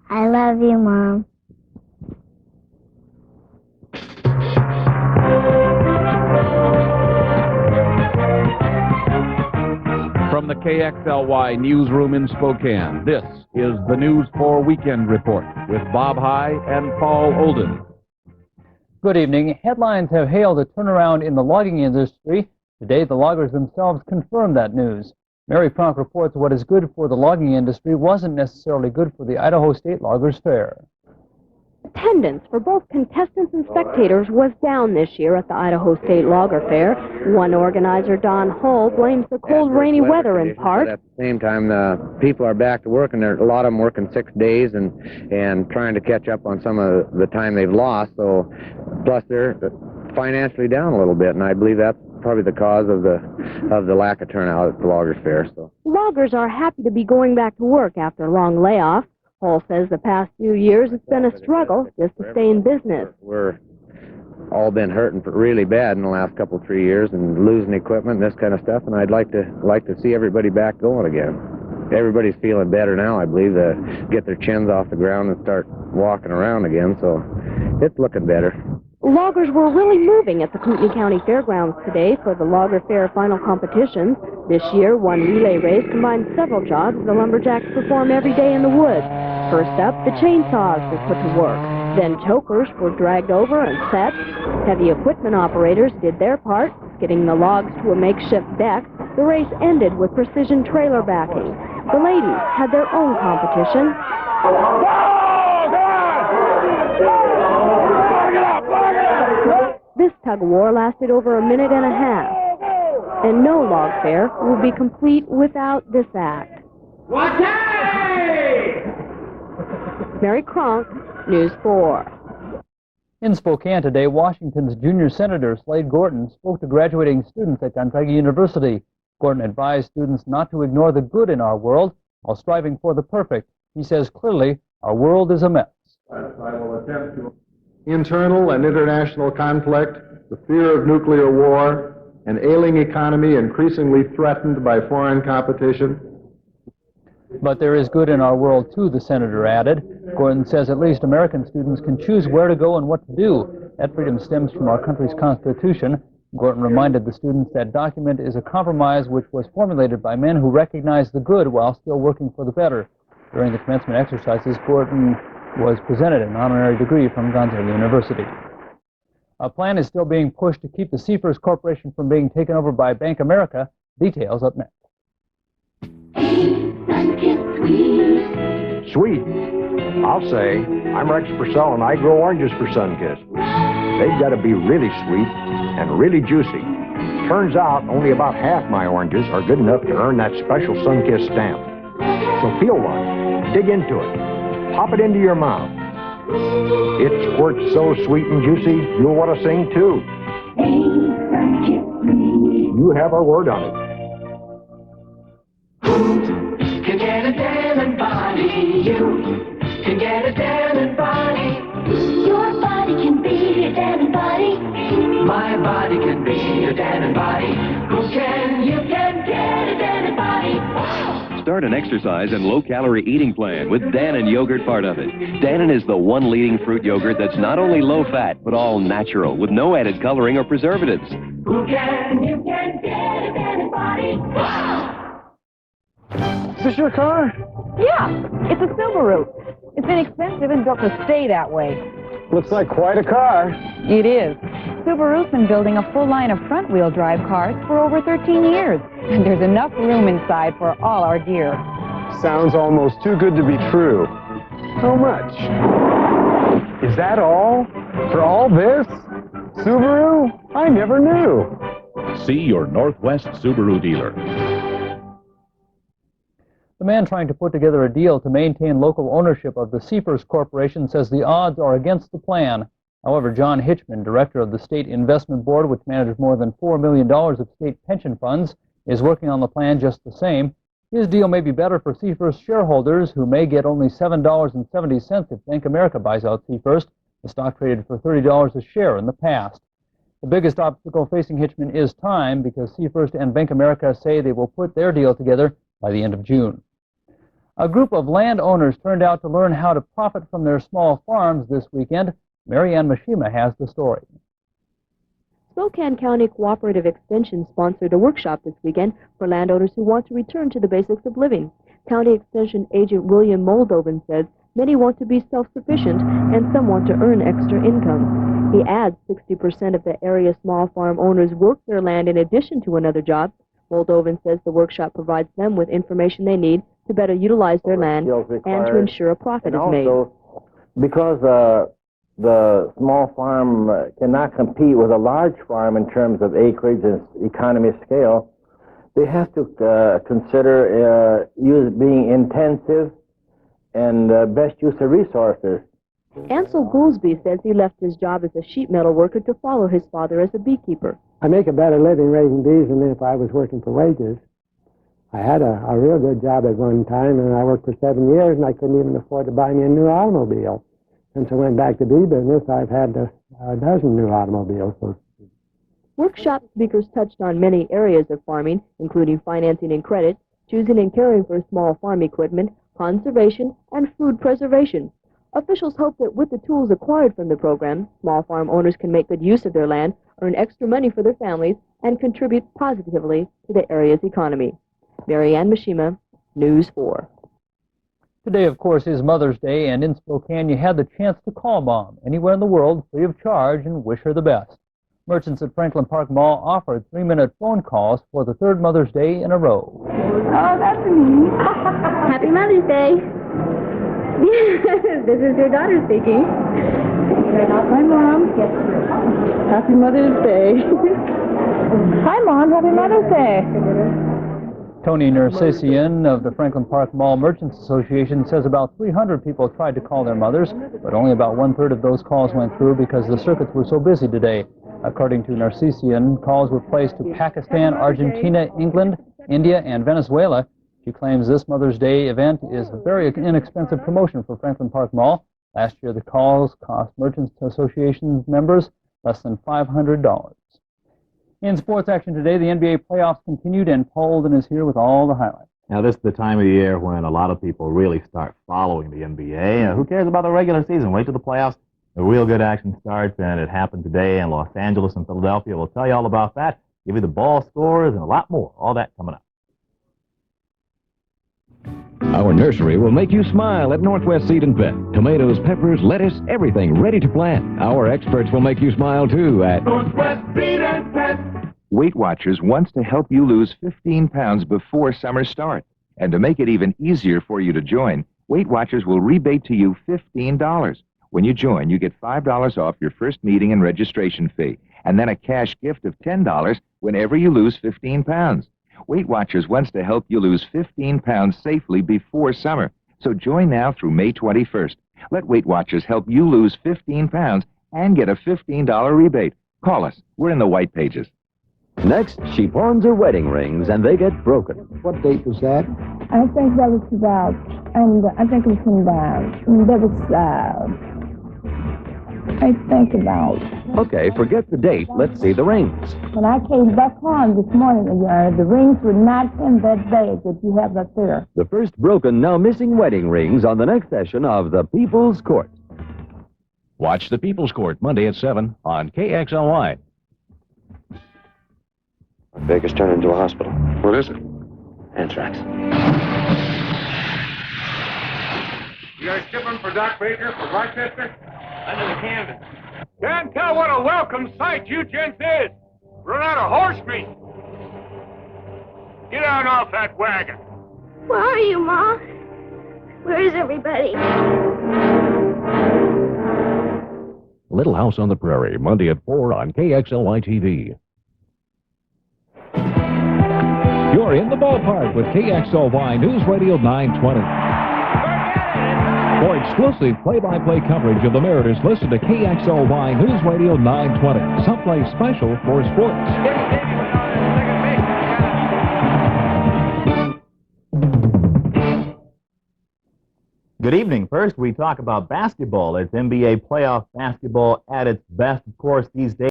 I love you, Mom. From the KXLY newsroom in Spokane, this is the News 4 Weekend Report with Bob High and Paul Olden. Good evening. Headlines have hailed a turnaround in the logging industry. Today, the loggers themselves confirmed that news. Mary Frank reports what is good for the logging industry wasn't necessarily good for the Idaho State Loggers Fair. Attendance for both contestants and spectators was down this year at the Idaho State Logger Fair. One organizer, Don Hull, blames the cold, rainy weather in part. But at the same time, people are back to work, and there are a lot of them working 6 days and trying to catch up on some of the time they've lost. So, plus they're financially down a little bit, and I believe that's probably the cause of the lack of turnout at the Loggers Fair. So, loggers are happy to be going back to work after a long layoff. Hall says the past few years it's been a struggle just to stay in business. We're all been hurting really bad in the last couple, 3 years and losing equipment and this kind of stuff, and I'd like to see everybody back going again. Everybody's feeling better now, I believe, to get their chins off the ground and start walking around again, so it's looking better. Loggers were really moving at the Kootenai County Fairgrounds today for the Logger Fair final competition. This year, one relay race combined several jobs the lumberjacks perform every day in the woods. First up, the chainsaws were put to work. Then chokers were dragged over and set. Heavy equipment operators did their part, skidding the logs to a makeshift deck. The race ended with precision trailer backing. The ladies had their own competition. This tug-of-war lasted over a minute and a half. And no log fair will be complete without this act. Mary Cronk, News 4. In Spokane today, Washington's junior senator Slade Gorton spoke to graduating students at Gonzaga University. Gorton advised students not to ignore the good in our world while striving for the perfect. He says clearly our world is a mess. Internal and international conflict, the fear of nuclear war, an ailing economy increasingly threatened by foreign competition. But there is good in our world, too, the senator added. Gordon says at least American students can choose where to go and what to do. That freedom stems from our country's Constitution. Gordon reminded the students that document is a compromise which was formulated by men who recognize the good while still working for the better. During the commencement exercises, Gordon was presented an honorary degree from Gonzaga University. A plan is still being pushed to keep the Seafirst Corporation from being taken over by Bank America. Details up next. Sweet. I'll say. I'm Rex Purcell, and I grow oranges for Sunkist. They've got to be really sweet and really juicy. Turns out only about half my oranges are good enough to earn that special Sunkist stamp. So peel one, dig into it, pop it into your mouth. It squirts so sweet and juicy, you'll want to sing too. You have our word on it. Can get a tan and body, you can get a tan and body. Your body can be a tan and body. My body can be a tan and body. You can get a tan and body. Wow. Start an exercise and low-calorie eating plan with Dannon yogurt part of it. Dannon is the one leading fruit yogurt that's not only low-fat, but all natural, with no added coloring or preservatives. You can get a tan and body. Wow. Is this your car? Yeah, it's a Subaru. It's inexpensive and built to stay that way. Looks like quite a car. It is. Subaru's been building a full line of front-wheel drive cars for over 13 years. And there's enough room inside for all our gear. Sounds almost too good to be true. How much? Is that all? For all this? Subaru? I never knew. See your Northwest Subaru dealer. The man trying to put together a deal to maintain local ownership of the Seafirst Corporation says the odds are against the plan. However, John Hitchman, director of the State Investment Board, which manages more than $4 million of state pension funds, is working on the plan just the same. His deal may be better for Seafirst shareholders, who may get only $7.70 if Bank America buys out Seafirst. The stock traded for $30 a share in the past. The biggest obstacle facing Hitchman is time, because Seafirst and Bank America say they will put their deal together by the end of June. A group of landowners turned out to learn how to profit from their small farms this weekend. Mary Ann Mishima has the story. Spokane County Cooperative Extension sponsored a workshop this weekend for landowners who want to return to the basics of living. County Extension Agent William Moldovan says many want to be self-sufficient and some want to earn extra income. He adds 60% of the area's small farm owners work their land in addition to another job. Moldovan says the workshop provides them with information they need to better utilize their land and to ensure a profit is made. Because the small farm cannot compete with a large farm in terms of acreage and economy of scale, they have to consider being intensive and best use of resources. Ansel Goolsby says he left his job as a sheet metal worker to follow his father as a beekeeper. I make a better living raising bees than if I was working for wages. I had a real good job at one time, and I worked for 7 years, and I couldn't even afford to buy me a new automobile. Since I went back to bee business, I've had a dozen new automobiles. Workshop speakers touched on many areas of farming, including financing and credit, choosing and caring for small farm equipment, conservation, and food preservation. Officials hope that with the tools acquired from the program, small farm owners can make good use of their land, earn extra money for their families, and contribute positively to the area's economy. Mary Ann Mishima, News 4. Today, of course, is Mother's Day, and in Spokane, you had the chance to call Mom anywhere in the world free of charge and wish her the best. Merchants at Franklin Park Mall offered 3-minute phone calls for the third Mother's Day in a row. Oh, that's me. Happy Mother's Day. This is your daughter speaking. Hi, Mom. Happy Mother's Day. Hi, Mom. Happy Mother's Day. Tony Nersessian of the Franklin Park Mall Merchants Association says about 300 people tried to call their mothers, but only about 1/3 of those calls went through because the circuits were so busy today. According to Nersessian, calls were placed to Pakistan, Argentina, England, India, and Venezuela. She claims this Mother's Day event is a very inexpensive promotion for Franklin Park Mall. Last year, the calls cost Merchants Association members less than $500. In sports action today, the NBA playoffs continued, and Paul Olden is here with all the highlights. Now, this is the time of the year when a lot of people really start following the NBA. Who cares about the regular season? Wait till the playoffs. The real good action starts, and it happened today in Los Angeles and Philadelphia. We'll tell you all about that, give you the ball scores, and a lot more. All that coming up. Our nursery will make you smile at Northwest Seed and Pet. Tomatoes, peppers, lettuce, everything ready to plant. Our experts will make you smile, too, at Northwest Seed and Pet. Weight Watchers wants to help you lose 15 pounds before summer starts. And to make it even easier for you to join, Weight Watchers will rebate to you $15. When you join, you get $5 off your first meeting and registration fee, and then a cash gift of $10 whenever you lose 15 pounds. Weight Watchers wants to help you lose 15 pounds safely before summer. So join now through May 21st. Let Weight Watchers help you lose 15 pounds and get a $15 rebate. Call us. We're in the white pages. Next, she pawns her wedding rings, and they get broken. What date was that? I think that was about, and I think it was that was, I think about. Okay, forget the date. Let's see the rings. When I came back home this morning, the rings were not in that bag that you have up there. The first broken, now missing wedding rings on the next session of The People's Court. Watch The People's Court Monday at 7 on KXLY. Baker's turned into a hospital. What is it? Anthrax. You guys shipping for Doc Baker from Rochester? Under the canvas. Can't tell what a welcome sight you gents is. Run out of horse meat. Get out off that wagon. Where are you, Ma? Where is everybody? Little House on the Prairie, Monday at 4 on KXLY TV. You're in the ballpark with KXLY News Radio 920. For exclusive play-by-play coverage of the Mariners, listen to KXLY News Radio 920, someplace special for sports. Good evening. First, we talk about basketball. It's NBA playoff basketball at its best, of course, these days.